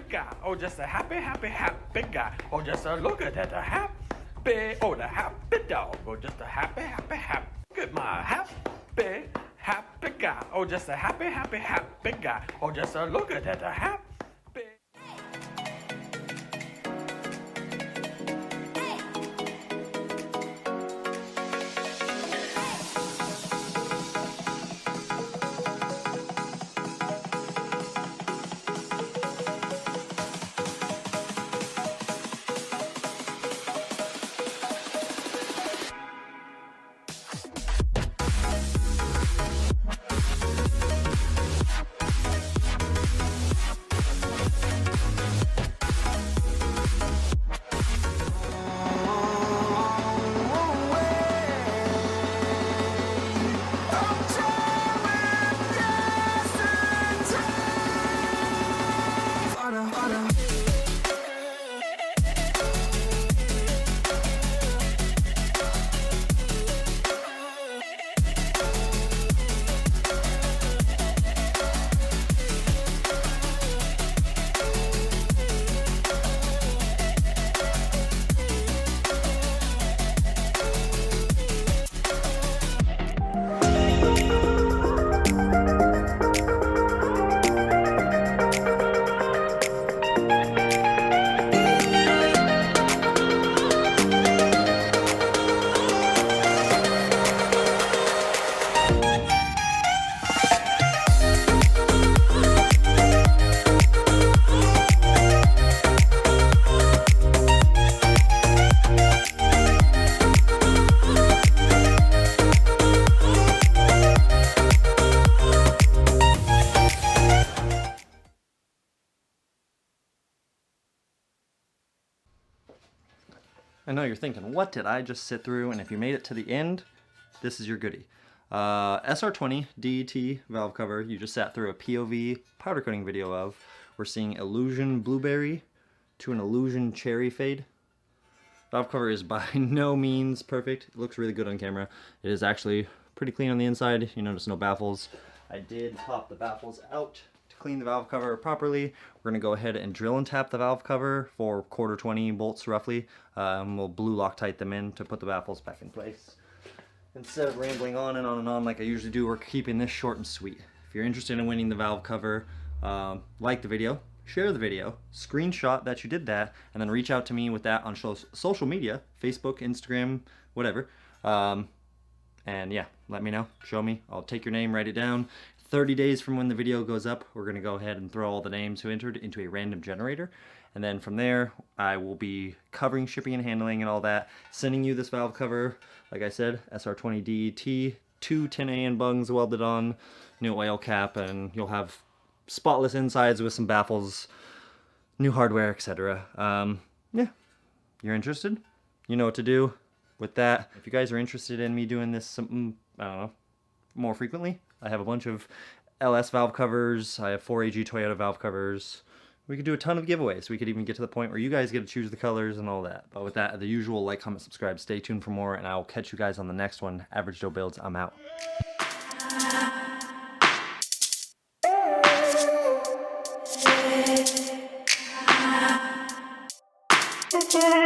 guy. Oh, just a happy, happy, happy guy. Oh, just a look at that, a happy, oh, the happy dog. Oh, just a happy, happy, happy. Look at my happy, happy guy. Oh, just a happy, happy, happy guy. Oh, just a look at that, a happy. I know you're thinking, what did I just sit through? And if you made it to the end, this is your goodie. Sr20 det valve cover, you just sat through a POV powder coating video of. We're seeing Illusion Blueberry to an Illusion Cherry Fade. Valve cover is by no means perfect. It looks really good on camera. It is actually pretty clean on the inside. You notice no baffles. I did pop the baffles out to clean the valve cover properly. We're going to go ahead and drill and tap the valve cover for 1/4 bolts roughly. We'll blue Loctite them in to put the baffles back in place. Instead of rambling on and on and on like I usually do, we're keeping this short and sweet. If you're interested in winning the valve cover, like the video, share the video, screenshot that you did that, and then reach out to me with that on social media, Facebook, Instagram, whatever. And yeah, let me know, show me, I'll take your name, write it down. 30 days from when the video goes up, we're gonna go ahead and throw all the names who entered into a random generator. And then from there, I will be covering shipping and handling and all that, sending you this valve cover. Like I said, Sr20 det, 2 10AN bungs welded on, new oil cap, and you'll have spotless insides with some baffles, new hardware, etc. Yeah, you're interested? You know what to do with that. If you guys are interested in me doing this something, I don't know, more frequently, I have a bunch of LS valve covers, I have 4AG Toyota valve covers. We could do a ton of giveaways. We could even get to the point where you guys get to choose the colors and all that. But with that, the usual, like, comment, subscribe, stay tuned for more, and I will catch you guys on the next one. Average Joe Builds, I'm out. Yeah.